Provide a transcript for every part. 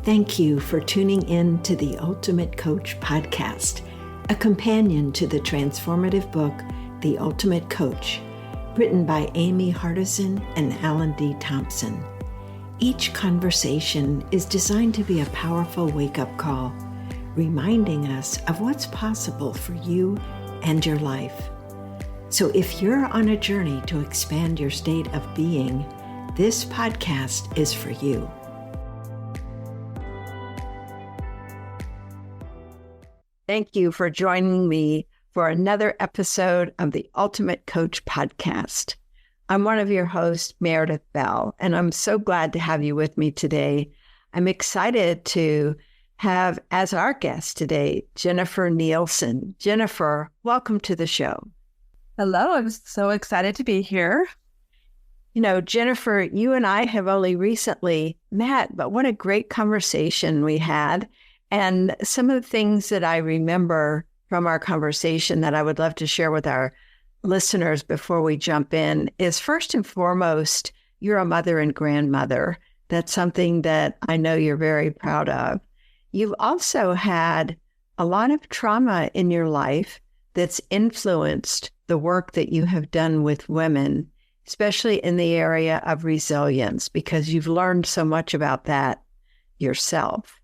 Thank you for tuning in to the Ultimate Coach podcast, a companion to the transformative book, The Ultimate Coach, written by Amy Hardison and Alan D. Thompson. Each conversation is designed to be a powerful wake-up call, reminding us of what's possible for you and your life. So if you're on a journey to expand your state of being, this podcast is for you. Thank you for joining me for another episode of the Ultimate Coach podcast. I'm one of your hosts, Meredith Bell, and I'm so glad to have you with me today. I'm excited to have as our guest today, Jennifer Nielson. Jennifer, welcome to the show. Hello, I'm so excited to be here. You know, Jennifer, you and I have only recently met, but what a great conversation we had. And some of the things that I remember from our conversation that I would love to share with our listeners before we jump in is, first and foremost, you're a mother and grandmother. That's something that I know you're very proud of. You've also had a lot of trauma in your life that's influenced the work that you have done with women, especially in the area of resilience, because you've learned so much about that yourself.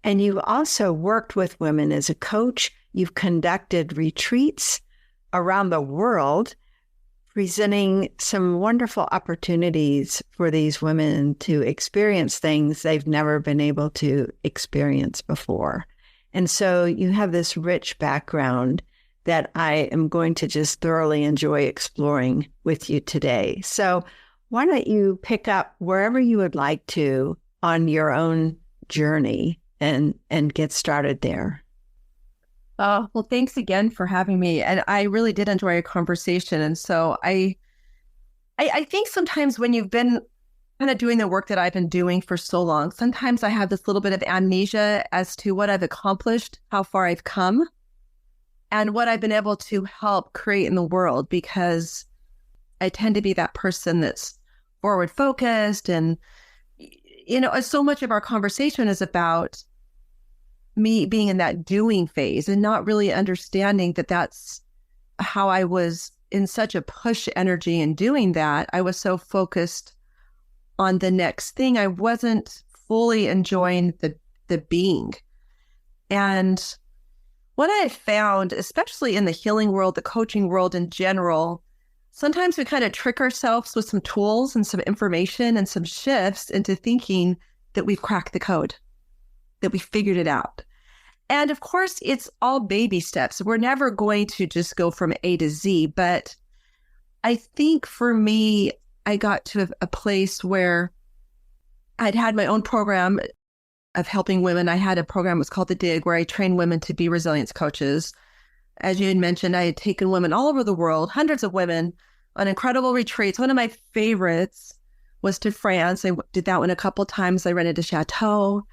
And you've also worked with women as a coach. You've conducted retreats around the world, presenting some wonderful opportunities for these women to experience things they've never been able to experience before. And so you have this rich background that I am going to just thoroughly enjoy exploring with you today. So why don't you pick up wherever you would like to on your own journey and get started there. Well, thanks again for having me. And I really did enjoy our conversation. And so I think sometimes when you've been kind of doing the work that I've been doing for so long, sometimes I have this little bit of amnesia as to what I've accomplished, how far I've come, and what I've been able to help create in the world, because I tend to be that person that's forward focused. And, you know, so much of our conversation is about me being in that doing phase and not really understanding that that's how I was in such a push energy in doing that. I was so focused on the next thing. I wasn't fully enjoying the being. And what I found, especially in the healing world, the coaching world in general, sometimes we kind of trick ourselves with some tools and some information and some shifts into thinking that we've cracked the code, that we figured it out. And of course, it's all baby steps. We're never going to just go from A to Z. But I think for me, I got to a place where I'd had my own program of helping women. I had a program, it was called The Dig, where I trained women to be resilience coaches. As you had mentioned, I had taken women all over the world, hundreds of women, on incredible retreats. One of my favorites was to France. I did that one a couple of times. I rented a chateau.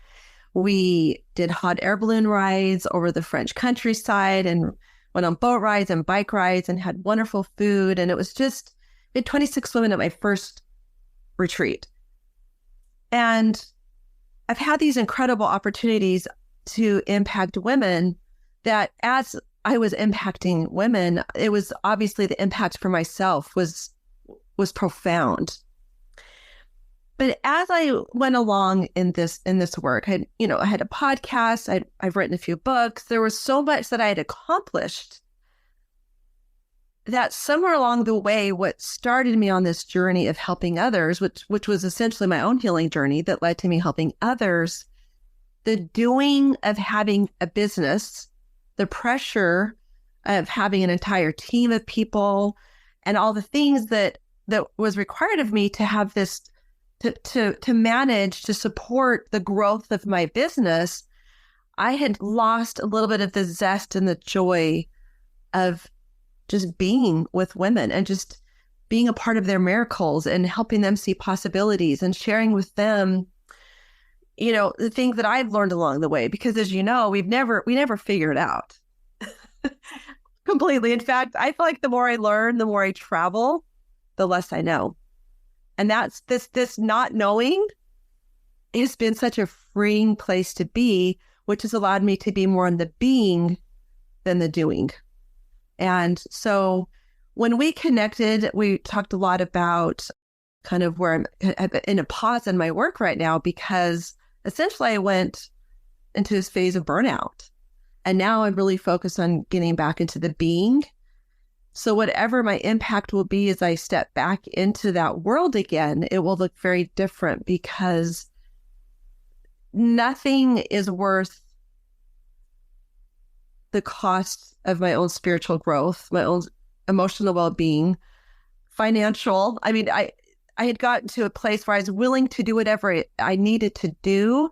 We did hot air balloon rides over the French countryside and went on boat rides and bike rides and had wonderful food. And it was just, we had 26 women at my first retreat. And I've had these incredible opportunities to impact women that, as I was impacting women, it was obviously the impact for myself was profound. But as I went along in this work, I had a podcast, I've written a few books. There was so much that I had accomplished that somewhere along the way, what started me on this journey of helping others, which was essentially my own healing journey that led to me helping others, the doing of having a business, the pressure of having an entire team of people, and all the things that was required of me to have this, to manage, to support the growth of my business, I had lost a little bit of the zest and the joy of just being with women and just being a part of their miracles and helping them see possibilities and sharing with them, you know, the things that I've learned along the way. Because as you know, we never figure it out completely. In fact, I feel like the more I learn, the more I travel, the less I know. And that's this not knowing has been such a freeing place to be, which has allowed me to be more in the being than the doing. And so when we connected, we talked a lot about kind of where I'm in a pause in my work right now, because essentially I went into this phase of burnout. And now I'm really focused on getting back into the being. So whatever my impact will be as I step back into that world again, it will look very different, because nothing is worth the cost of my own spiritual growth, my own emotional well-being, financial. I mean, I had gotten to a place where I was willing to do whatever I needed to do,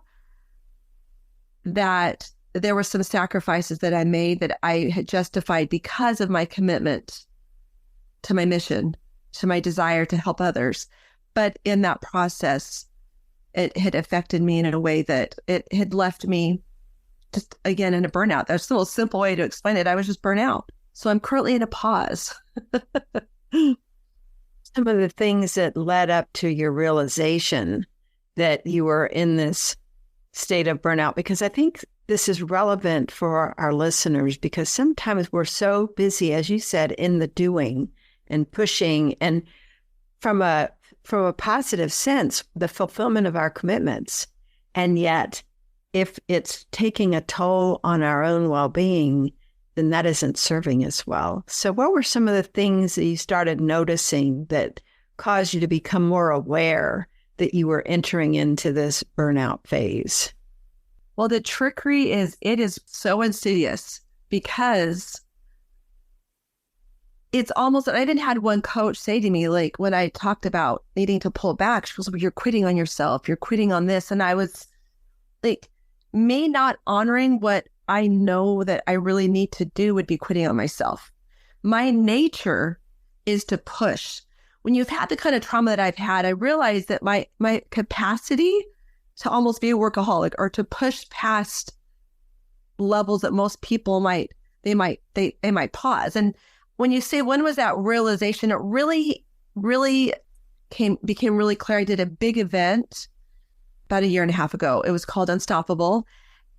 that there were some sacrifices that I made that I had justified because of my commitment to my mission, to my desire to help others. But in that process, it had affected me in a way that it had left me just, again, in a burnout. That's still a simple way to explain it. I was just burnt out. So I'm currently in a pause. Some of the things that led up to your realization that you were in this state of burnout, because I think this is relevant for our listeners, because sometimes we're so busy, as you said, in the doing and pushing, and from a positive sense, the fulfillment of our commitments. And yet, if it's taking a toll on our own well-being, then that isn't serving us well. So what were some of the things that you started noticing that caused you to become more aware that you were entering into this burnout phase? Well, the trickery is, it is so insidious, because it's almost, I even had one coach say to me, like, when I talked about needing to pull back, she goes, well, you're quitting on yourself. You're quitting on this. And I was like, me not honoring what I know that I really need to do would be quitting on myself. My nature is to push. When you've had the kind of trauma that I've had, I realized that my capacity to almost be a workaholic, or to push past levels that most people might pause. And when you say, when was that realization? It really became really clear. I did a big event about 1.5 years ago. It was called Unstoppable.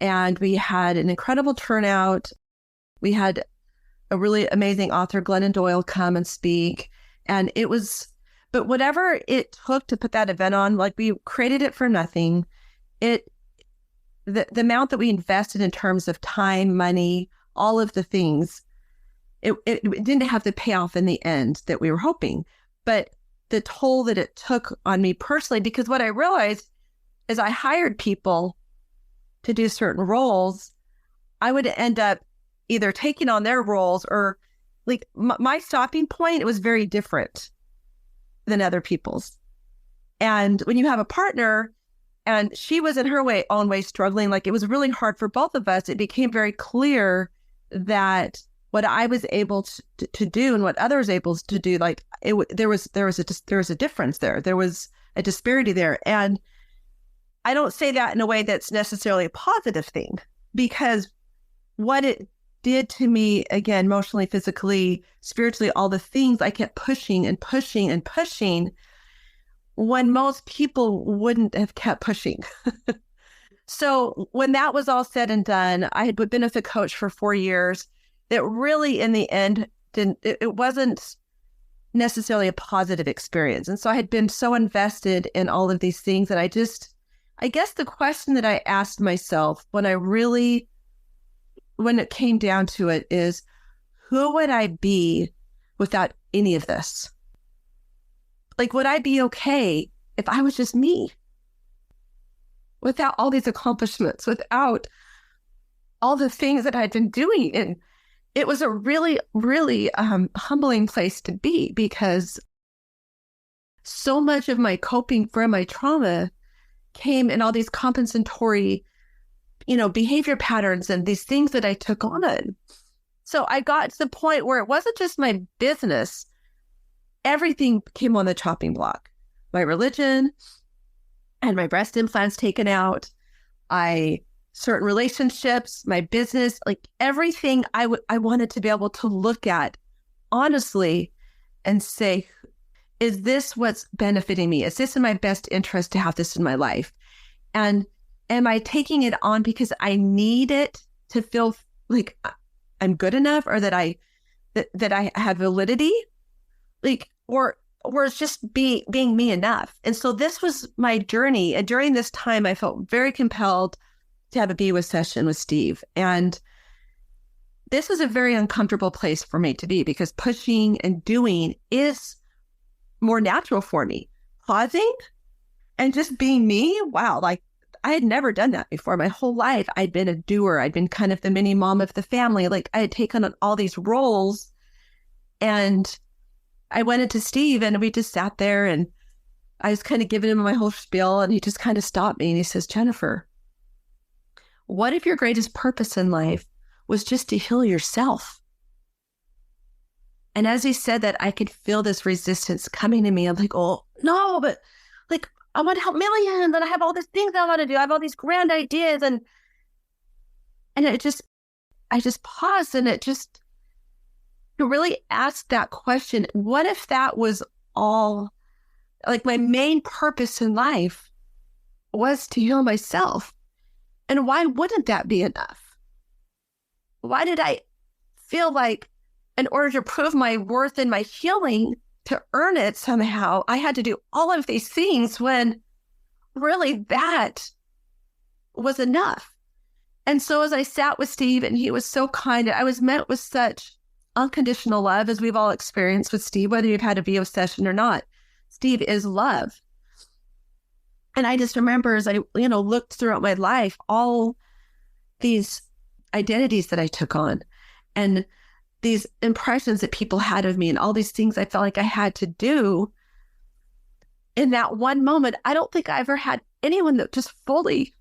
And we had an incredible turnout. We had a really amazing author, Glennon Doyle, come and speak. And it was, but whatever it took to put that event on, like, we created it for nothing. The amount that we invested in terms of time, money, all of the things, it didn't have the payoff in the end that we were hoping. But the toll that it took on me personally, because what I realized is I hired people to do certain roles, I would end up either taking on their roles, or like my stopping point, it was very different than other people's. And when you have a partner, and she was in her own way struggling, like, it was really hard for both of us. It became very clear that what I was able to do and what others able to do, like, there was a difference there. There was a disparity there. And I don't say that in a way that's necessarily a positive thing, because what it did to me, again, emotionally, physically, spiritually, all the things, I kept pushing and pushing and pushing when most people wouldn't have kept pushing. So when that was all said and done, I had been a benefit coach for 4 years. It really, in the end, it wasn't necessarily a positive experience. And so I had been so invested in all of these things that I guess the question that I asked myself when it came down to it is, who would I be without any of this? Like, would I be okay if I was just me? Without all these accomplishments, without all the things that I'd been doing. And it was a really, really humbling place to be, because so much of my coping from my trauma came in all these compensatory, behavior patterns and these things that I took on. So I got to the point where it wasn't just my business. Everything came on the chopping block. My religion and my breast implants taken out. Certain relationships, my business, like everything I wanted to be able to look at honestly and say, is this what's benefiting me? Is this in my best interest to have this in my life? And am I taking it on because I need it to feel like I'm good enough, or that I have validity, like, or it's just being me enough? And so this was my journey. And during this time, I felt very compelled to have a Be With session with Steve. And this was a very uncomfortable place for me to be, because pushing and doing is more natural for me. Pausing and just being me, wow, like I had never done that before. My whole life, I'd been a doer. I'd been kind of the mini mom of the family. Like I had taken on all these roles. And I went into Steve and we just sat there and I was kind of giving him my whole spiel, and he just kind of stopped me and he says, Jennifer, what if your greatest purpose in life was just to heal yourself? And as he said that, I could feel this resistance coming to me. I'm like, oh, no, but like, I want to help millions, and I have all these things I want to do. I have all these grand ideas. And I just paused, and to really ask that question, what if that was all, like my main purpose in life was to heal myself? And why wouldn't that be enough? Why did I feel like in order to prove my worth and my healing, to earn it somehow, I had to do all of these things, when really that was enough? And so as I sat with Steve, and he was so kind, I was met with such unconditional love, as we've all experienced with Steve, whether you've had a VO session or not. Steve is love. And I just remember, as I, looked throughout my life, all these identities that I took on, and these impressions that people had of me, and all these things I felt like I had to do. In that one moment, I don't think I ever had anyone that just fully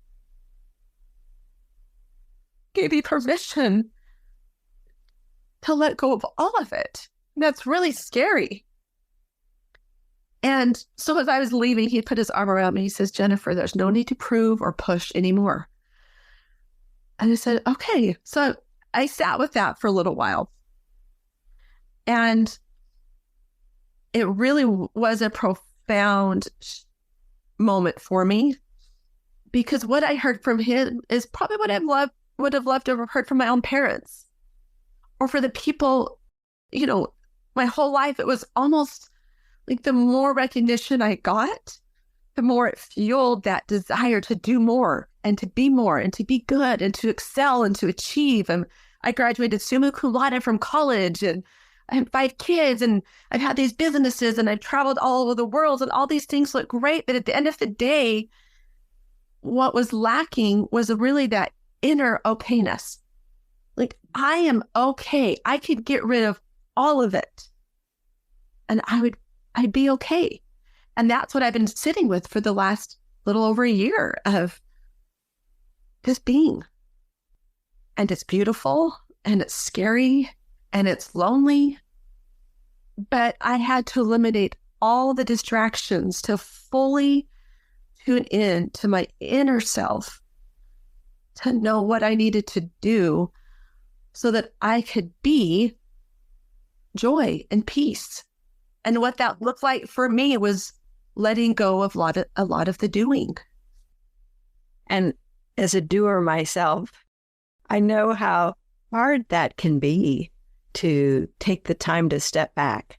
gave me permission to let go of all of it. That's really scary. And so as I was leaving, he put his arm around me. He says, Jennifer, there's no need to prove or push anymore. And I said, okay. So I sat with that for a little while. And it really was a profound moment for me, because what I heard from him is probably what I would have loved to have heard from my own parents, or for the people, my whole life. It was almost like the more recognition I got, the more it fueled that desire to do more, and to be more, and to be good, and to excel, and to achieve. And I graduated summa cum laude from college, and I have 5 kids, and I've had these businesses, and I've traveled all over the world, and all these things look great. But at the end of the day, what was lacking was really that inner okayness. Like, I am okay. I could get rid of all of it, and I'd be okay. And that's what I've been sitting with for the last little over a year, of just being. And it's beautiful, and it's scary, and it's lonely. But I had to eliminate all the distractions to fully tune in to my inner self, to know what I needed to do so that I could be joy and peace. And what that looked like for me was letting go of a lot of the doing. And as a doer myself, I know how hard that can be, to take the time to step back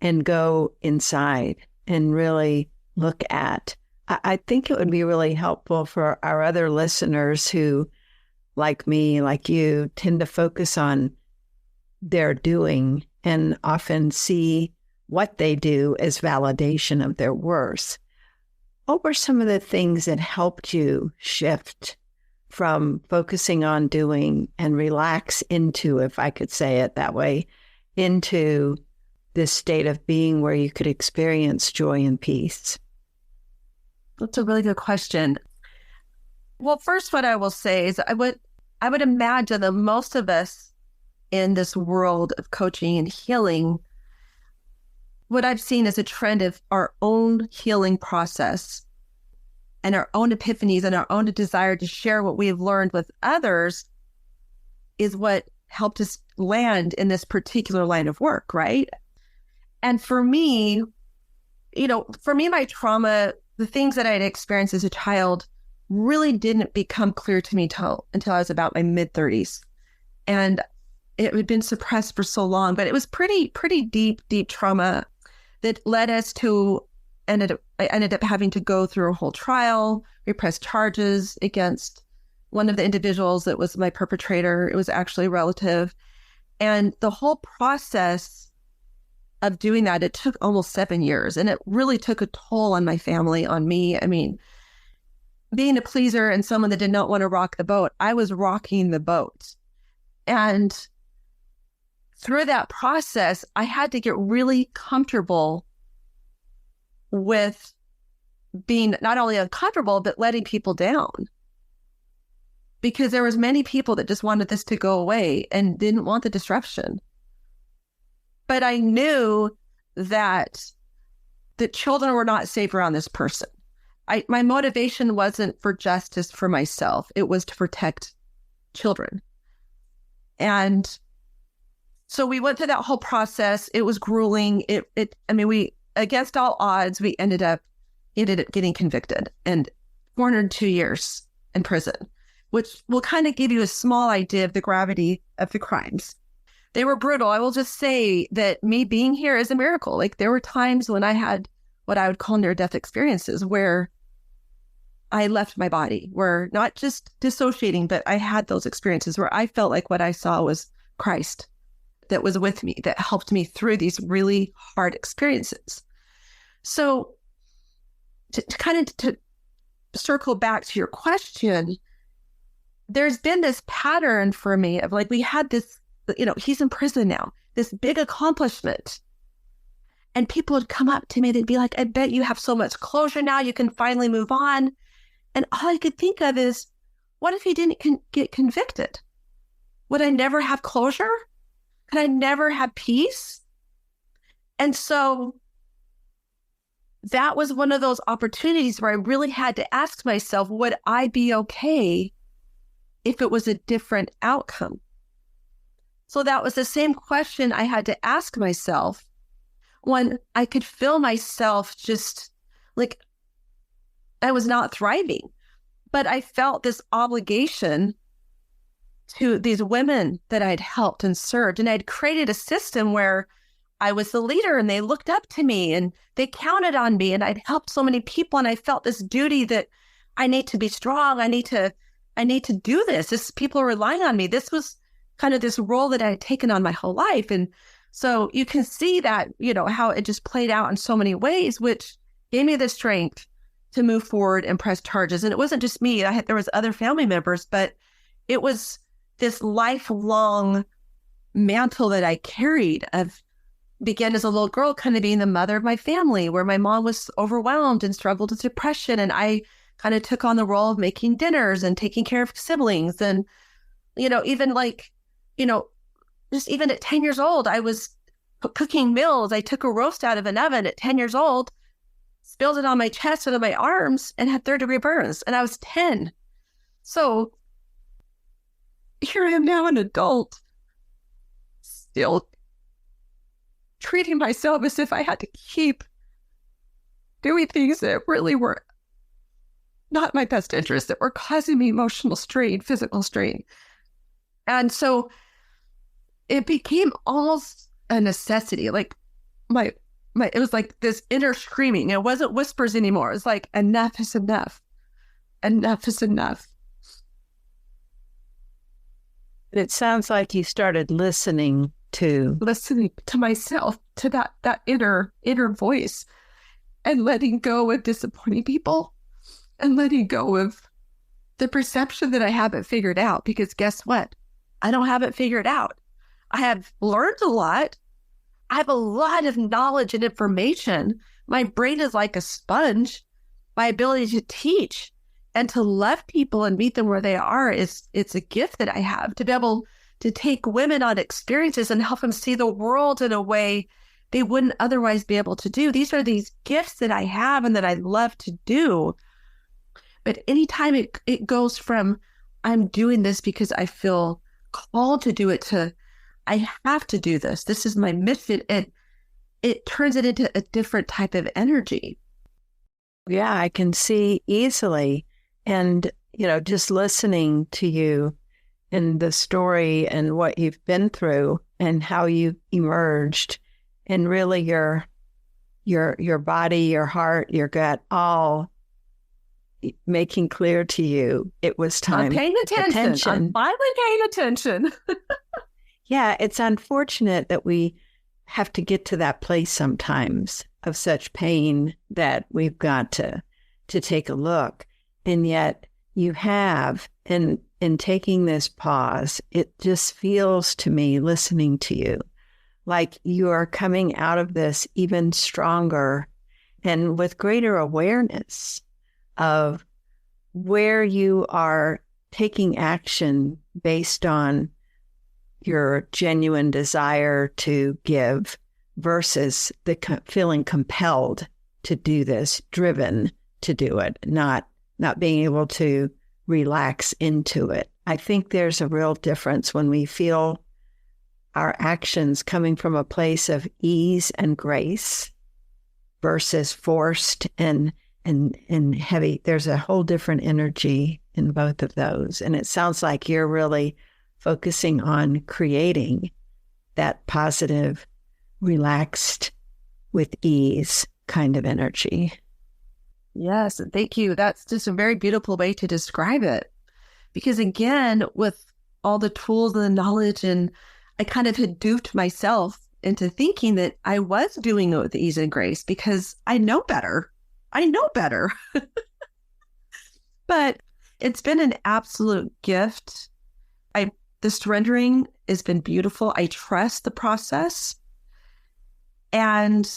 and go inside and really look at. I think it would be really helpful for our other listeners who, like me, like you, tend to focus on their doing and often see what they do as validation of their worth. What were some of the things that helped you shift from focusing on doing and relax into, if I could say it that way, into this state of being where you could experience joy and peace? That's a really good question. Well, first, what I will say is I would imagine that most of us in this world of coaching and healing, what I've seen is a trend of our own healing process and our own epiphanies and our own desire to share what we've learned with others is what helped us land in this particular line of work, right? And for me, my trauma, the things that I had experienced as a child really didn't become clear to me until I was about my mid-30s. And it had been suppressed for so long, but it was pretty deep trauma that led us to, I ended up having to go through a whole trial. We pressed charges against one of the individuals that was my perpetrator. It was actually a relative. And the whole process of doing that, it took almost 7 years. And it really took a toll on my family, on me. I mean, being a pleaser and someone that did not want to rock the boat, I was rocking the boat. And through that process, I had to get really comfortable with being not only uncomfortable, but letting people down. Because there was many people that just wanted this to go away and didn't want the disruption. But I knew that the children were not safe around this person. My motivation wasn't for justice for myself. It was to protect children. And so we went through that whole process. It was grueling. We, against all odds, we ended up getting convicted and 402 years in prison, which will kind of give you a small idea of the gravity of the crimes. They were brutal. I will just say that me being here is a miracle. Like, there were times when I had what I would call near-death experiences where I left my body, where not just dissociating, but I had those experiences where I felt like what I saw was Christ that was with me, that helped me through these really hard experiences. So to circle back to your question, there's been this pattern for me of like, we had this, he's in prison now, this big accomplishment. And people would come up to me, they'd be like, I bet you have so much closure now, you can finally move on. And all I could think of is, what if he didn't get convicted? Would I never have closure? Could I never have peace? And so that was one of those opportunities where I really had to ask myself, would I be okay if it was a different outcome? So that was the same question I had to ask myself when I could feel myself just like I was not thriving. But I felt this obligation to these women that I'd helped and served. And I'd created a system where I was the leader and they looked up to me and they counted on me, and I'd helped so many people. And I felt this duty that I need to be strong. I need to do this. People are relying on me. This was kind of this role that I had taken on my whole life. And so you can see that, how it just played out in so many ways, which gave me the strength to move forward and press charges. And it wasn't just me. There was other family members, but it was this lifelong mantle that I carried of began as a little girl, kind of being the mother of my family, where my mom was overwhelmed and struggled with depression. And I kind of took on the role of making dinners and taking care of siblings. And, even just even at 10 years old, I was cooking meals. I took a roast out of an oven at 10 years old, spilled it on my chest and on my arms, and had third-degree burns. And I was 10. So here I am now, an adult, still treating myself as if I had to keep doing things that really were not my best interest, that were causing me emotional strain, physical strain. And so it became almost a necessity. Like it was like this inner screaming. It wasn't whispers anymore. It was like, enough is enough. Enough is enough. It sounds like you started listening to myself, to that inner voice, and letting go of disappointing people, and letting go of the perception that I haven't figured out. Because guess what? I don't have it figured out. I have learned a lot. I have a lot of knowledge and information. My brain is like a sponge. My ability to teach and to love people and meet them where they are it's a gift that I have, to be able to take women on experiences and help them see the world in a way they wouldn't otherwise be able to do. These are these gifts that I have and that I love to do. But anytime it goes from, I'm doing this because I feel called to do it, to I have to do this, this is my mission, it turns it into a different type of energy. Yeah, I can see easily. And, just listening to you and the story and what you've been through and how you emerged, and really your body, your heart, your gut, all making clear to you it was time. I'm paying attention. I'm finally paying attention. Yeah, it's unfortunate that we have to get to that place sometimes of such pain that we've got to take a look. And yet you have, in taking this pause, it just feels to me, listening to you, like you are coming out of this even stronger and with greater awareness of where you are taking action based on your genuine desire to give versus the feeling compelled to do this, driven to do it, not being able to relax into it. I think there's a real difference when we feel our actions coming from a place of ease and grace versus forced and heavy. There's a whole different energy in both of those. And it sounds like you're really focusing on creating that positive, relaxed, with ease kind of energy. Yes, thank you. That's just a very beautiful way to describe it. Because again, with all the tools and the knowledge, and I kind of had duped myself into thinking that I was doing it with ease and grace because I know better. But it's been an absolute gift. The surrendering has been beautiful. I trust the process. And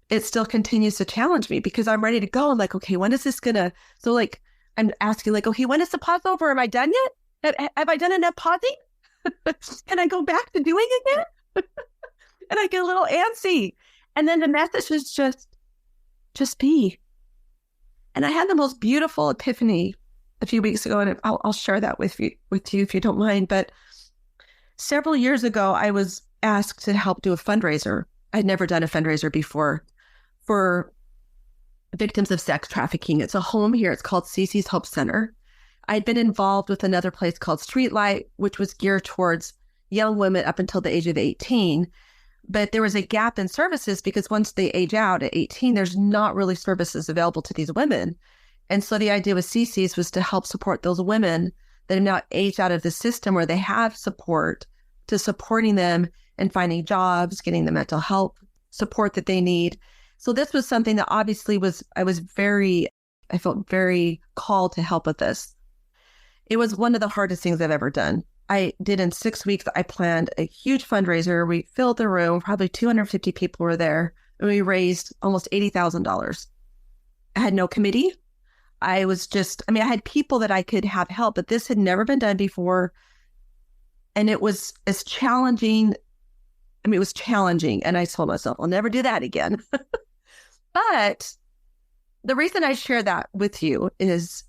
it still continues to challenge me because I'm ready to go. I'm like, okay, when is this gonna? So like, I'm asking like, okay, when is the pause over? Am I done yet? Have I done enough pausing? Can I go back to doing it again? And I get a little antsy. And then the message is just be. And I had the most beautiful epiphany a few weeks ago, and I'll share that with you if you don't mind. But several years ago, I was asked to help do a fundraiser. I'd never done a fundraiser before for victims of sex trafficking. It's a home here. It's called Cece's Hope Center. I'd been involved with another place called Streetlight, which was geared towards young women up until the age of 18. But there was a gap in services because once they age out at 18, there's not really services available to these women. And so the idea with Cece's was to help support those women that have now aged out of the system where they have support, to supporting them and finding jobs, getting the mental health support that they need. So this was something that obviously I felt very called to help with this. It was one of the hardest things I've ever done. I did in 6 weeks, I planned a huge fundraiser. We filled the room, probably 250 people were there, and we raised almost $80,000. I had no committee. I had people that I could have help, but this had never been done before. And it was as challenging. It was challenging. And I told myself, I'll never do that again. But the reason I share that with you is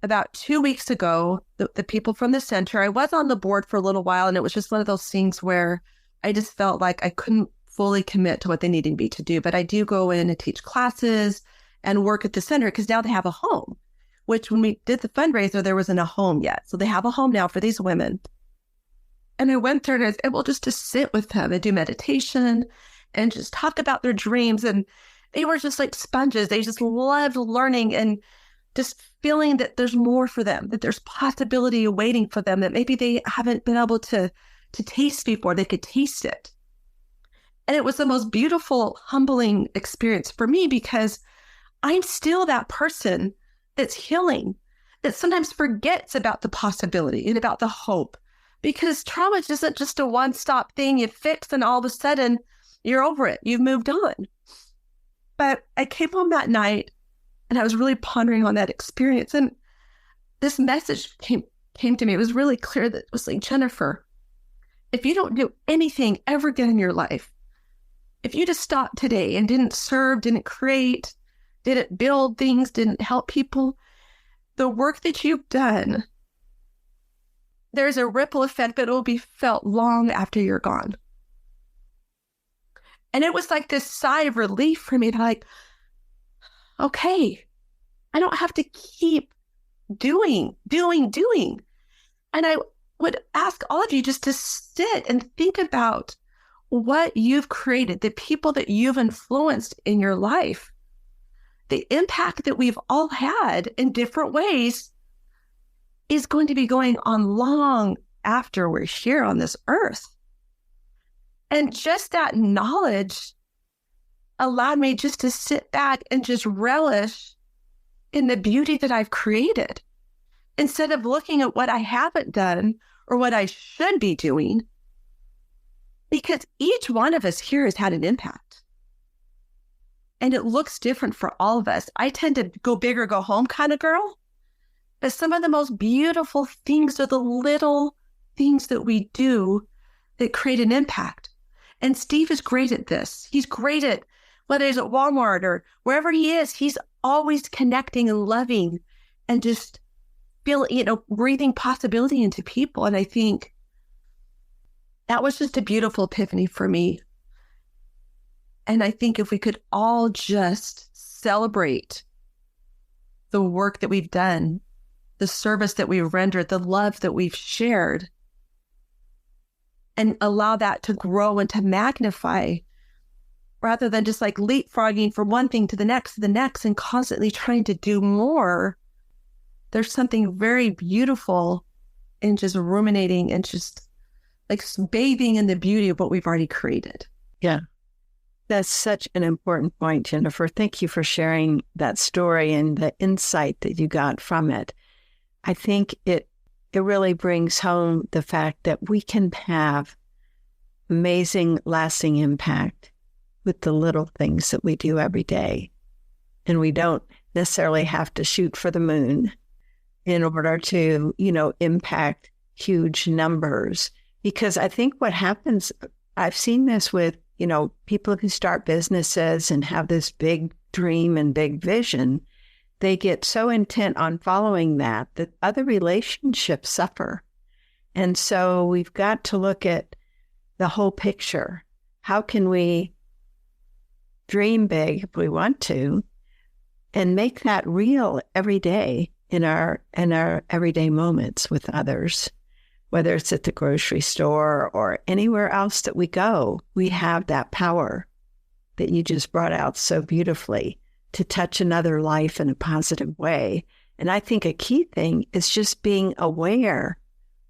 about 2 weeks ago, the people from the center, I was on the board for a little while, and it was just one of those things where I just felt like I couldn't fully commit to what they needed me to do. But I do go in and teach classes and work at the center because now they have a home, which when we did the fundraiser, there wasn't a home yet. So they have a home now for these women. And I went there and I was able just to sit with them and do meditation and just talk about their dreams. And they were just like sponges. They just loved learning and just feeling that there's more for them, that there's possibility awaiting for them, that maybe they haven't been able to taste before. They could taste it. And it was the most beautiful, humbling experience for me because I'm still that person that's healing, that sometimes forgets about the possibility and about the hope, because trauma isn't just a one-stop thing you fix and all of a sudden you're over it. You've moved on. But I came home that night and I was really pondering on that experience. And this message came to me. It was really clear that it was like, Jennifer, if you don't do anything ever again in your life, if you just stopped today and didn't serve, didn't create, didn't build things, didn't help people, the work that you've done, there's a ripple effect that will be felt long after you're gone. And it was like this sigh of relief for me to like, okay, I don't have to keep doing. And I would ask all of you just to sit and think about what you've created, the people that you've influenced in your life, the impact that we've all had in different ways is going to be going on long after we're here on this earth. And just that knowledge allowed me just to sit back and just relish in the beauty that I've created, instead of looking at what I haven't done or what I should be doing, because each one of us here has had an impact. And it looks different for all of us. I tend to go big or go home kind of girl, but some of the most beautiful things are the little things that we do that create an impact. And Steve is great at this. He's great at, whether he's at Walmart or wherever he is, he's always connecting and loving and just breathing possibility into people. And I think that was just a beautiful epiphany for me. And I think if we could all just celebrate the work that we've done, the service that we've rendered, the love that we've shared, and allow that to grow and to magnify, rather than just like leapfrogging from one thing to the next and constantly trying to do more. There's something very beautiful in just ruminating and just like bathing in the beauty of what we've already created. Yeah. That's such an important point, Jennifer. Thank you for sharing that story and the insight that you got from it. I think it really brings home the fact that we can have amazing, lasting impact with the little things that we do every day. And we don't necessarily have to shoot for the moon in order to, impact huge numbers. Because I think what happens, I've seen this with, people who start businesses and have this big dream and big vision, they get so intent on following that other relationships suffer. And so we've got to look at the whole picture. How can we dream big if we want to and make that real every day in our everyday moments with others? Whether it's at the grocery store or anywhere else that we go, we have that power that you just brought out so beautifully to touch another life in a positive way. And I think a key thing is just being aware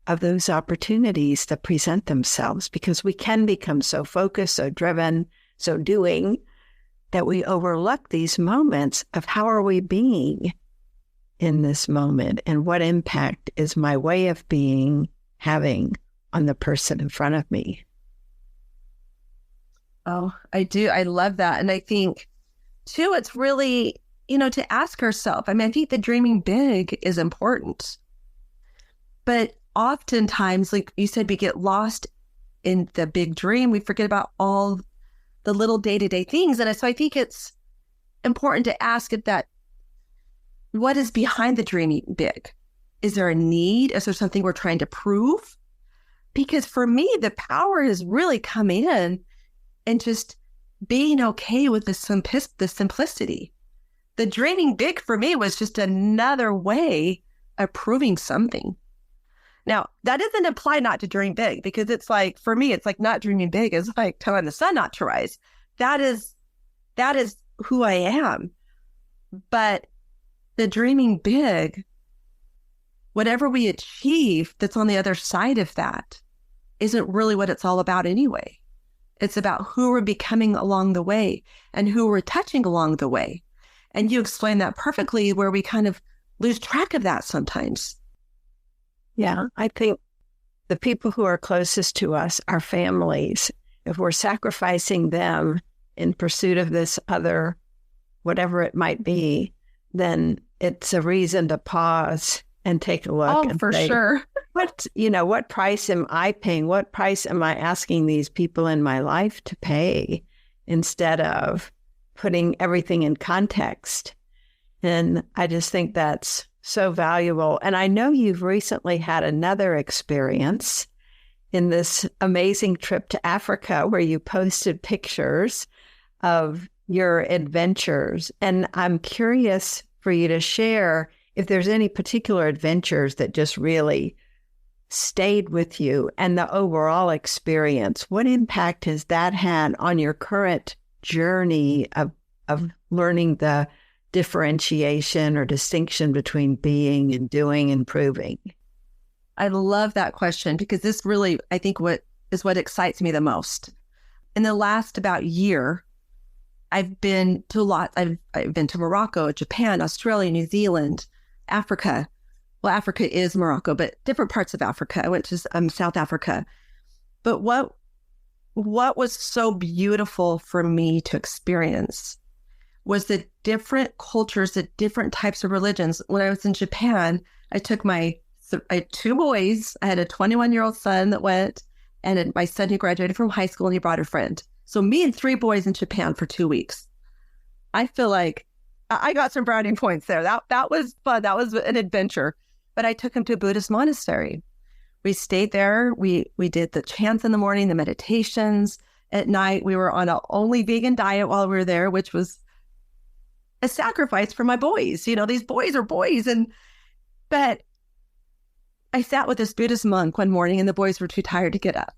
of those opportunities that present themselves, because we can become so focused, so driven, so doing, that we overlook these moments of how are we being in this moment and what impact is my way of being having on the person in front of me. Oh, I do. I love that. And I think, too, it's really, to ask ourselves. I think the dreaming big is important. But oftentimes, like you said, we get lost in the big dream. We forget about all the little day-to-day things. And so I think it's important to ask what is behind the dreaming big? Is there a need? Is there something we're trying to prove? Because for me, the power is really coming in and just being okay with the simplicity. The dreaming big for me was just another way of proving something. Now, that doesn't imply not to dream big, because it's like, for me, it's like not dreaming big is like telling the sun not to rise. That is who I am. But the dreaming big, whatever we achieve that's on the other side of that, isn't really what it's all about anyway. It's about who we're becoming along the way and who we're touching along the way. And you explained that perfectly, where we kind of lose track of that sometimes. Yeah, I think the people who are closest to us, our families, if we're sacrificing them in pursuit of this other, whatever it might be, then it's a reason to pause and take a look. Oh, for sure. What price am I paying? What price am I asking these people in my life to pay, instead of putting everything in context? And I just think that's so valuable. And I know you've recently had another experience in this amazing trip to Africa where you posted pictures of your adventures. And I'm curious for you to share if there's any particular adventures that just really stayed with you and the overall experience. What impact has that had on your current journey of learning the differentiation or distinction between being and doing and proving? I love that question because this really, I think, what excites me the most. In the last about year, I've been to a lot. I've been to Morocco, Japan, Australia, New Zealand, Africa. Well, Africa is Morocco, but different parts of Africa. I went to South Africa. But what was so beautiful for me to experience was the different cultures, the different types of religions. When I was in Japan, I took I had two boys. I had a 21-year-old son that went, and my son who graduated from high school, and he brought a friend. So me and three boys in Japan for 2 weeks. I feel like I got some brownie points there. That was fun. That was an adventure. But I took him to a Buddhist monastery. We stayed there. We did the chants in the morning, the meditations. At night, we were on an only vegan diet while we were there, which was a sacrifice for my boys. You know, these boys are boys. But I sat with this Buddhist monk one morning and the boys were too tired to get up.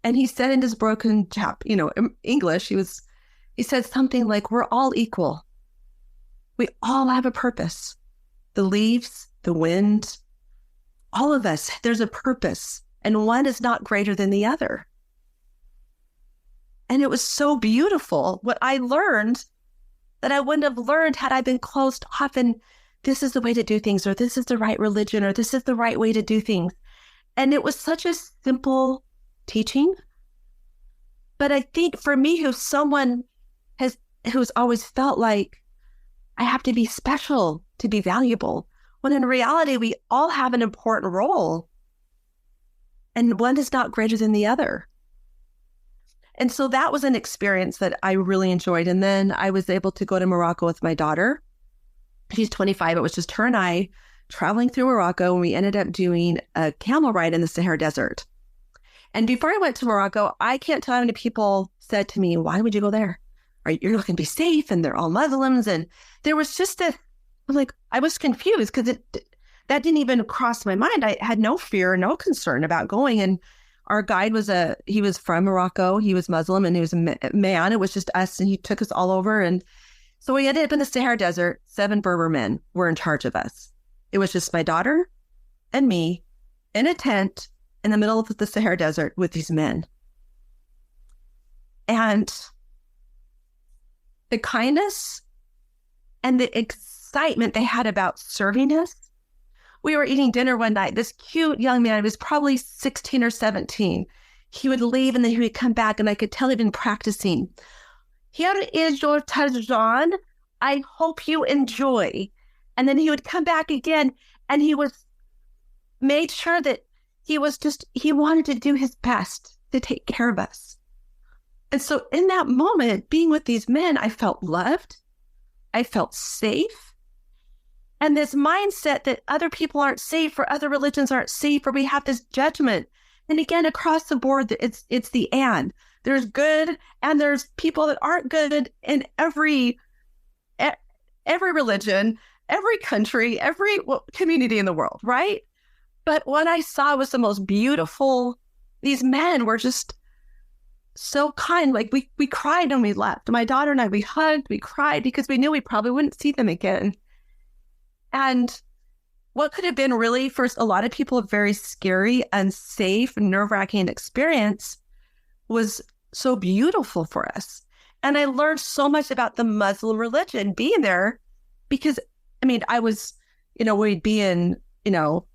And he said in his broken English, he said something like, we're all equal. We all have a purpose. The leaves, the wind, all of us, there's a purpose. And one is not greater than the other. And it was so beautiful. What I learned that I wouldn't have learned had I been closed off and this is the way to do things, or this is the right religion, or this is the right way to do things. And it was such a simple teaching. But I think for me, who's always felt like I have to be special to be valuable, when in reality, we all have an important role and one is not greater than the other. And so that was an experience that I really enjoyed. And then I was able to go to Morocco with my daughter. She's 25. It was just her and I traveling through Morocco, and we ended up doing a camel ride in the Sahara Desert. And before I went to Morocco, I can't tell how many people said to me, why would you go there? You're not going to be safe, and they're all Muslims. And there was just I was confused because that didn't even cross my mind. I had no fear, no concern about going. And our guide he was from Morocco. He was Muslim and he was a man. It was just us, and he took us all over. And so we ended up in the Sahara Desert. 7 Berber men were in charge of us. It was just my daughter and me in a tent in the middle of the Sahara Desert with these men. And the kindness and the excitement they had about serving us. We were eating dinner one night. This cute young man, he was probably 16 or 17. He would leave and then he would come back, and I could tell he'd been practicing. Here is your tarjan. I hope you enjoy. And then he would come back again, and he made sure that he wanted to do his best to take care of us. And so in that moment, being with these men, I felt loved. I felt safe. And this mindset that other people aren't safe, or other religions aren't safe, or we have this judgment. And again, across the board, it's the and. There's good, and there's people that aren't good in every religion, every country, every community in the world, right? But what I saw was the most beautiful. These men were just so kind. Like we cried when we left. My daughter and I, we hugged, we cried because we knew we probably wouldn't see them again. And what could have been really, for a lot of people, a very scary, unsafe, nerve-wracking experience was so beautiful for us. And I learned so much about the Muslim religion being there because, I was, we'd be in, oh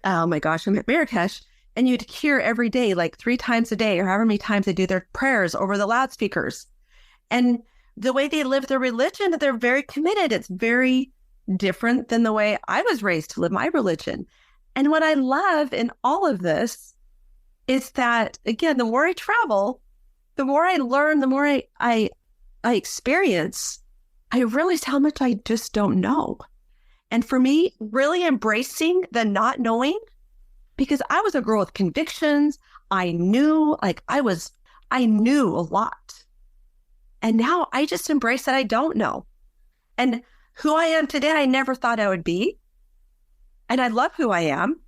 my gosh, I'm at Marrakesh, and you'd hear every day, like 3 times a day or however many times they do their prayers over the loudspeakers. And the way they live their religion, they're very committed. It's very different than the way I was raised to live my religion. And what I love in all of this is that, again, the more I travel, the more I learn, the more I experience, I realize how much I just don't know. And for me, really embracing the not knowing, because I was a girl with convictions. I knew, I knew a lot. And now I just embrace that I don't know. And who I am today, I never thought I would be. And I love who I am.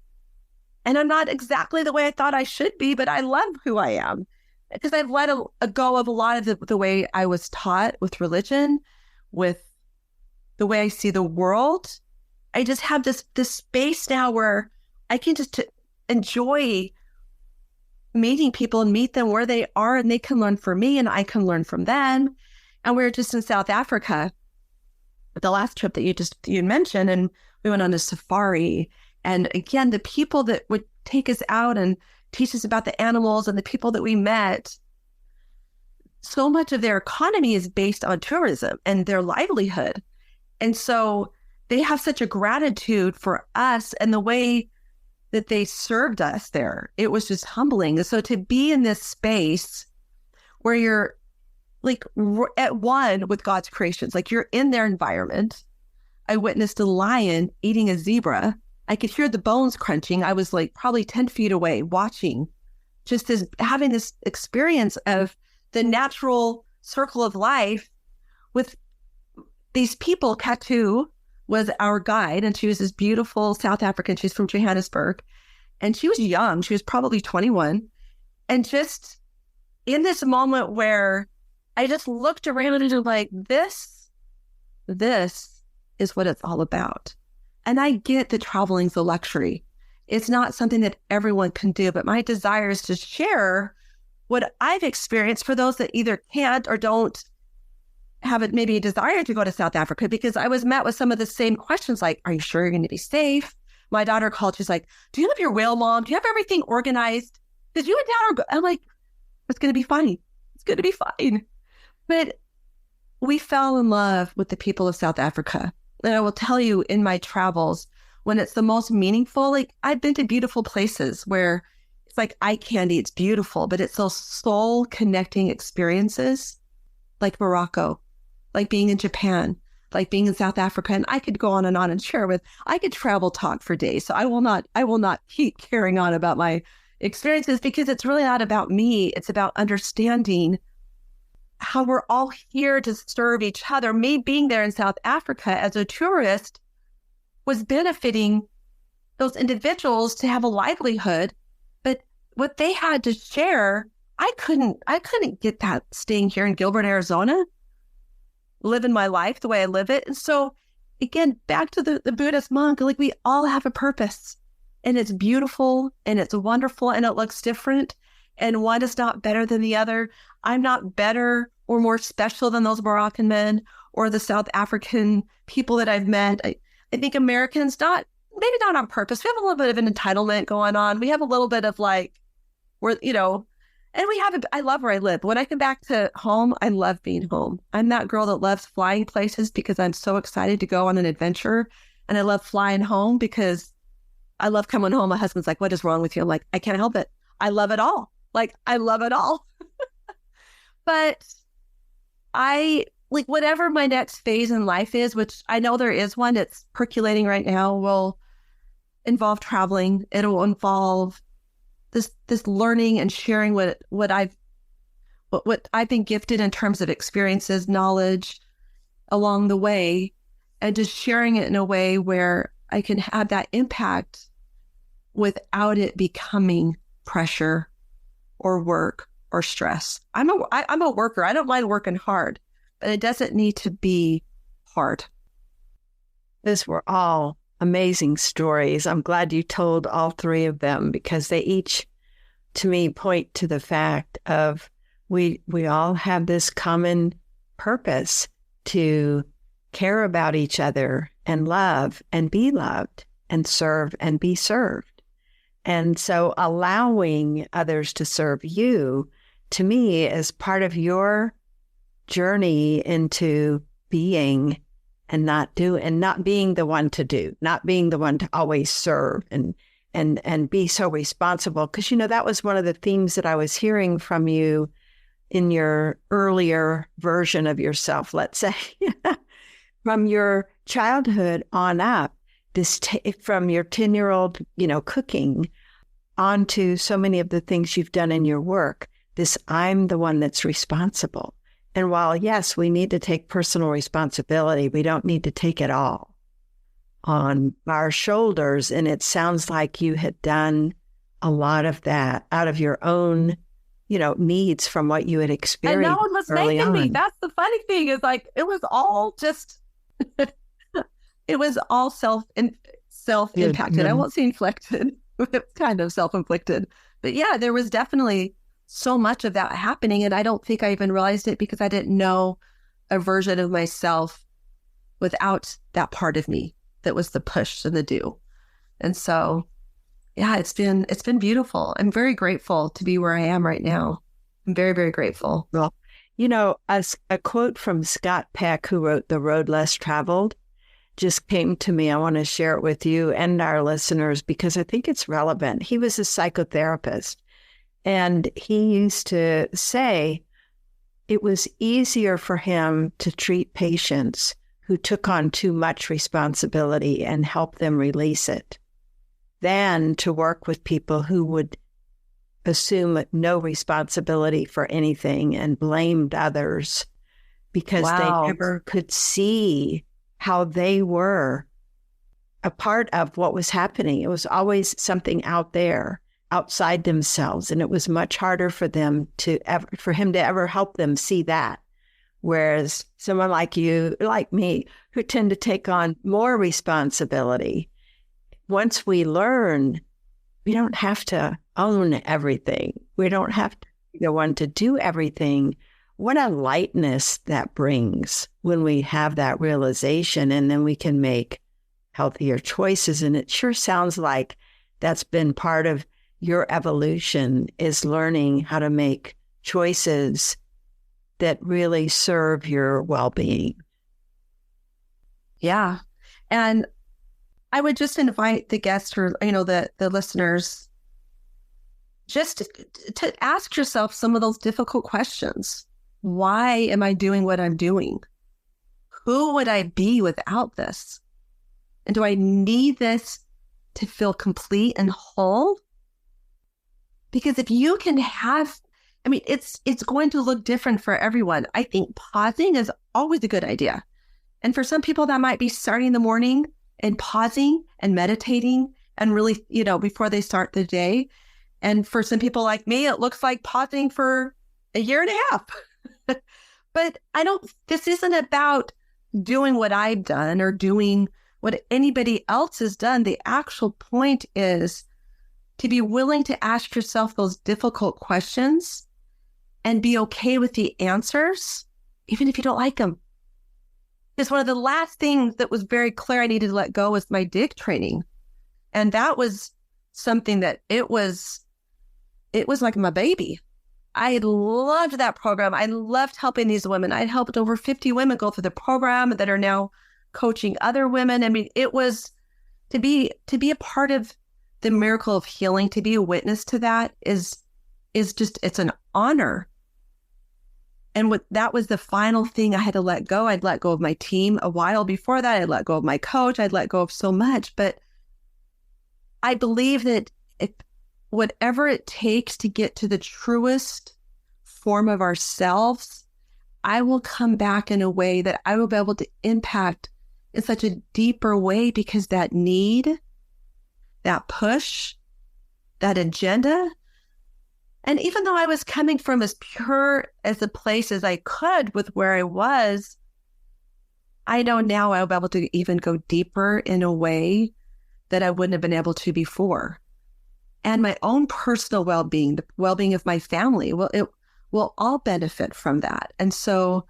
And I'm not exactly the way I thought I should be, but I love who I am. Because I've let go of a lot of the way I was taught with religion, with the way I see the world. I just have this space now where I can just enjoy meeting people and meet them where they are, and they can learn from me and I can learn from them. And we were just in South Africa, the last trip that you mentioned, and we went on a safari. And again, the people that would take us out and teach us about the animals and the people that we met, so much of their economy is based on tourism and their livelihood. And so they have such a gratitude for us and the way that they served us there. It was just humbling. And so to be in this space where you're like at one with God's creations, like you're in their environment. I witnessed a lion eating a zebra. I could hear the bones crunching. I was like probably 10 feet away watching, just as having this experience of the natural circle of life with these people. Katu was our guide, and she was this beautiful South African. She's from Johannesburg, and she was young. She was probably 21. And just in this moment where I just looked around and was like, this is what it's all about. And I get that traveling's a luxury. It's not something that everyone can do, but my desire is to share what I've experienced for those that either can't or don't have maybe a desire to go to South Africa, because I was met with some of the same questions like, are you sure you're going to be safe? My daughter called, she's like, do you have your whale, Mom? Do you have everything organized? Because you and Dad are, I'm like, it's going to be fine. It's going to be fine. But we fell in love with the people of South Africa. And I will tell you, in my travels, when it's the most meaningful, like I've been to beautiful places where it's like eye candy, it's beautiful, but it's those soul connecting experiences like Morocco, like being in Japan, like being in South Africa. And I could go on and share I could travel talk for days. So I will not keep carrying on about my experiences, because it's really not about me. It's about understanding how we're all here to serve each other. Me being there in South Africa as a tourist was benefiting those individuals to have a livelihood, but what they had to share, I couldn't get that staying here in Gilbert, Arizona, living my life the way I live it. And so again, back to the Buddhist monk, like we all have a purpose, and it's beautiful and it's wonderful and it looks different. And one is not better than the other. I'm not better or more special than those Moroccan men or the South African people that I've met. I think Americans, maybe not on purpose. We have a little bit of an entitlement going on. We have a little bit of like, and I love where I live. When I come back to home, I love being home. I'm that girl that loves flying places because I'm so excited to go on an adventure. And I love flying home because I love coming home. My husband's like, what is wrong with you? I'm like, I can't help it. I love it all. Like, I love it all. But I, like, whatever my next phase in life is, which I know there is one that's percolating right now, will involve traveling. It'll involve this learning and sharing what I've been gifted in terms of experiences, knowledge along the way, and just sharing it in a way where I can have that impact without it becoming pressure or work or stress. I'm a worker. I don't mind working hard, but it doesn't need to be hard. Those were all amazing stories. I'm glad you told all three of them, because they each, to me, point to the fact of we all have this common purpose to care about each other and love and be loved and serve and be served. And so allowing others to serve you, to me, is part of your journey into being and not being the one to do, not being the one to always serve and be so responsible. Because, that was one of the themes that I was hearing from you in your earlier version of yourself, let's say, from your childhood on up, from your 10-year-old, cooking onto so many of the things you've done in your work, I'm the one that's responsible. And while, yes, we need to take personal responsibility, we don't need to take it all on our shoulders. And it sounds like you had done a lot of that out of your own, needs from what you had experienced. And no one was making me. That's the funny thing, is like, it was all just, it was all self-impacted. Mm-hmm. I won't say inflicted. It's kind of self-inflicted. But yeah, there was definitely so much of that happening. And I don't think I even realized it because I didn't know a version of myself without that part of me that was the push and the do. And so, yeah, it's been beautiful. I'm very grateful to be where I am right now. I'm very, very grateful. Well, a quote from Scott Peck, who wrote The Road Less Traveled, just came to me. I want to share it with you and our listeners because I think it's relevant. He was a psychotherapist, and he used to say it was easier for him to treat patients who took on too much responsibility and help them release it than to work with people who would assume no responsibility for anything and blamed others because they never could see how they were a part of what was happening. It was always something out there, outside themselves, and it was much harder for him to ever help them see that. Whereas someone like you, like me, who tend to take on more responsibility, once we learn, we don't have to own everything. We don't have to be the one to do everything. What a lightness that brings when we have that realization, and then we can make healthier choices. And it sure sounds like that's been part of your evolution, is learning how to make choices that really serve your well-being. Yeah. And I would just invite the guests or, the listeners just to ask yourself some of those difficult questions. Why am I doing what I'm doing? Who would I be without this? And do I need this to feel complete and whole? Because if you can it's going to look different for everyone. I think pausing is always a good idea. And for some people, that might be starting in the morning and pausing and meditating and really, before they start the day. And for some people like me, it looks like pausing for a year and a half. But this isn't about doing what I've done or doing what anybody else has done. The actual point is to be willing to ask yourself those difficult questions and be okay with the answers, even if you don't like them. Because one of the last things that was very clear I needed to let go was my DIG training. And that was something that it was like my baby. I loved that program. I loved helping these women. I helped over 50 women go through the program that are now coaching other women. It was to be a part of the miracle of healing, to be a witness to that is just, it's an honor. And that was the final thing I had to let go. I'd let go of my team a while before that. I'd let go of my coach. I'd let go of so much. But I believe that whatever it takes to get to the truest form of ourselves, I will come back in a way that I will be able to impact in such a deeper way, because that need, that push, that agenda. And even though I was coming from as pure as a place as I could with where I was, I know now I'll be able to even go deeper in a way that I wouldn't have been able to before. And my own personal well-being, the well-being of my family, it will all benefit from that. And so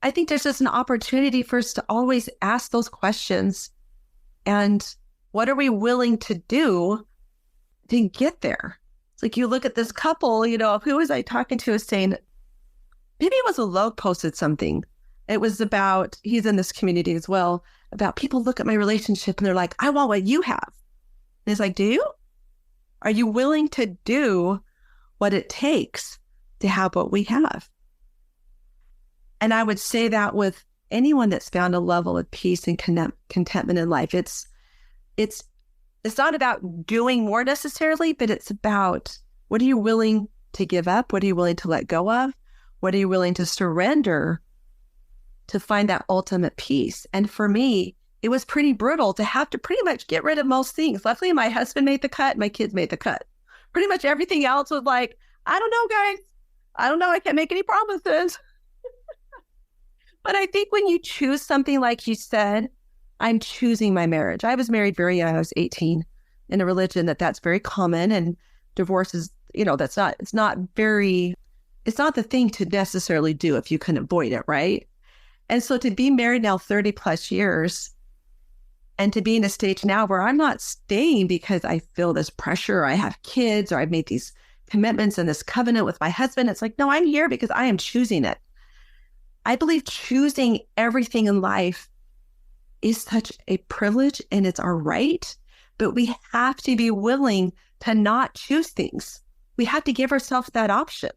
I think there's just an opportunity for us to always ask those questions. And what are we willing to do to get there? It's like you look at this couple, who was I talking to, is saying, maybe it was a Logue posted something. It was about, he's in this community as well, about people look at my relationship and they're like, I want what you have. And it's like, do you? Are you willing to do what it takes to have what we have? And I would say that with anyone that's found a level of peace and contentment in life, it's not about doing more necessarily, but it's about, what are you willing to give up? What are you willing to let go of? What are you willing to surrender to find that ultimate peace? And for me, it was pretty brutal to have to pretty much get rid of most things. Luckily, my husband made the cut. My kids made the cut. Pretty much everything else was like, I don't know, guys. I don't know. I can't make any promises. But I think when you choose something like you said, I'm choosing my marriage. I was married very young. I was 18 in a religion that's very common, and divorce is, it's not the thing to necessarily do if you can avoid it, right? And so to be married now 30 plus years and to be in a stage now where I'm not staying because I feel this pressure, or I have kids, or I've made these commitments and this covenant with my husband. It's like, no, I'm here because I am choosing it. I believe choosing everything in life is such a privilege, and it's our right, but we have to be willing to not choose things. We have to give ourselves that option,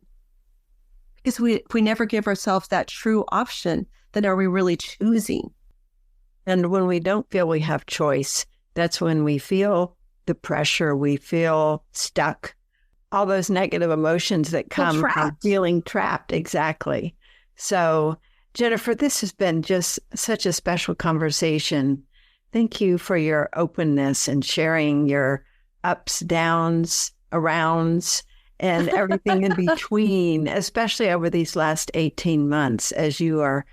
because if we never give ourselves that true option, then are we really choosing? And when we don't feel we have choice, that's when we feel the pressure, we feel stuck, all those negative emotions that come from feeling trapped. Exactly. So, Jennifer, this has been just such a special conversation. Thank you for your openness and sharing your ups, downs, arounds, and everything in between, especially over these last 18 months as you are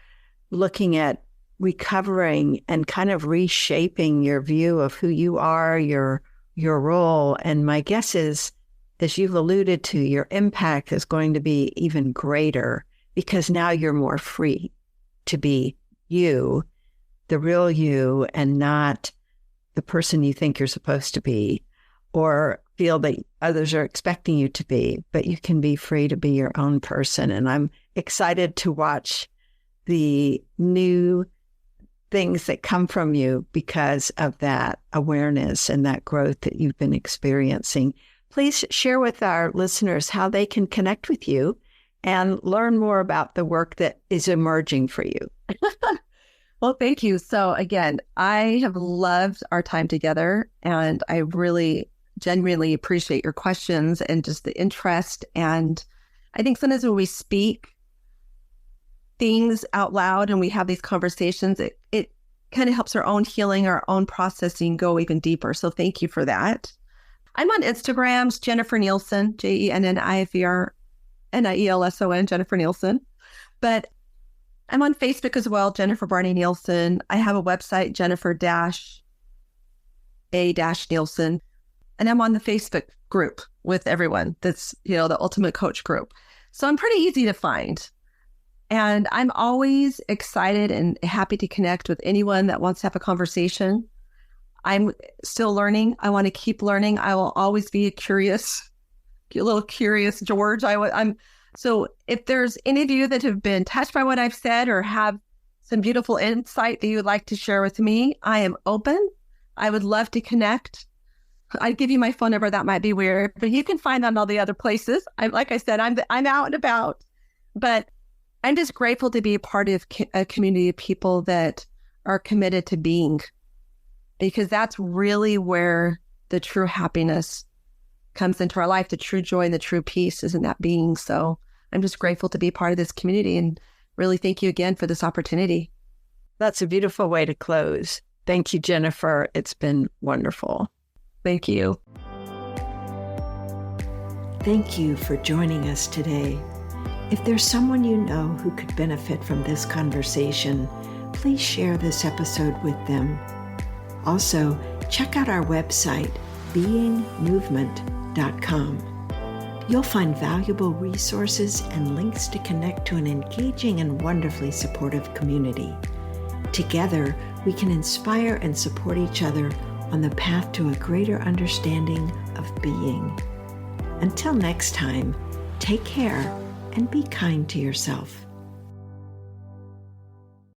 looking at recovering and kind of reshaping your view of who you are, your role. And my guess is, as you've alluded to, your impact is going to be even greater, because now you're more free to be you, the real you, and not the person you think you're supposed to be or feel that others are expecting you to be, but you can be free to be your own person. And I'm excited to watch the new things that come from you because of that awareness and that growth that you've been experiencing. Please share with our listeners how they can connect with you and learn more about the work that is emerging for you. Well, thank you. So again, I have loved our time together, and I really genuinely appreciate your questions and just the interest. And I think sometimes when we speak things out loud and we have these conversations, it kind of helps our own healing, our own processing go even deeper. So thank you for that. I'm on Instagrams, Jennifer Nielson, JenniferNielson, Jennifer Nielson. But I'm on Facebook as well, Jennifer Barney Nielson. I have a website, Jennifer-A-Nielson. And I'm on the Facebook group with everyone. That's, the Ultimate Coach group. So I'm pretty easy to find. And I'm always excited and happy to connect with anyone that wants to have a conversation. I'm still learning. I want to keep learning. I will always be a little curious George. So if there's any of you that have been touched by what I've said or have some beautiful insight that you would like to share with me, I am open. I would love to connect. I'd give you my phone number. That might be weird, but you can find that on all the other places. Like I said, I'm out and about, but I'm just grateful to be a part of a community of people that are committed to being, because that's really where the true happiness comes into our life. The true joy and the true peace is in that being. So I'm just grateful to be a part of this community, and really thank you again for this opportunity. That's a beautiful way to close. Thank you, Jennifer. It's been wonderful. Thank you. Thank you for joining us today. If there's someone you know who could benefit from this conversation, please share this episode with them. Also, check out our website, beingmovement.com. You'll find valuable resources and links to connect to an engaging and wonderfully supportive community. Together, we can inspire and support each other on the path to a greater understanding of being. Until next time, take care and be kind to yourself.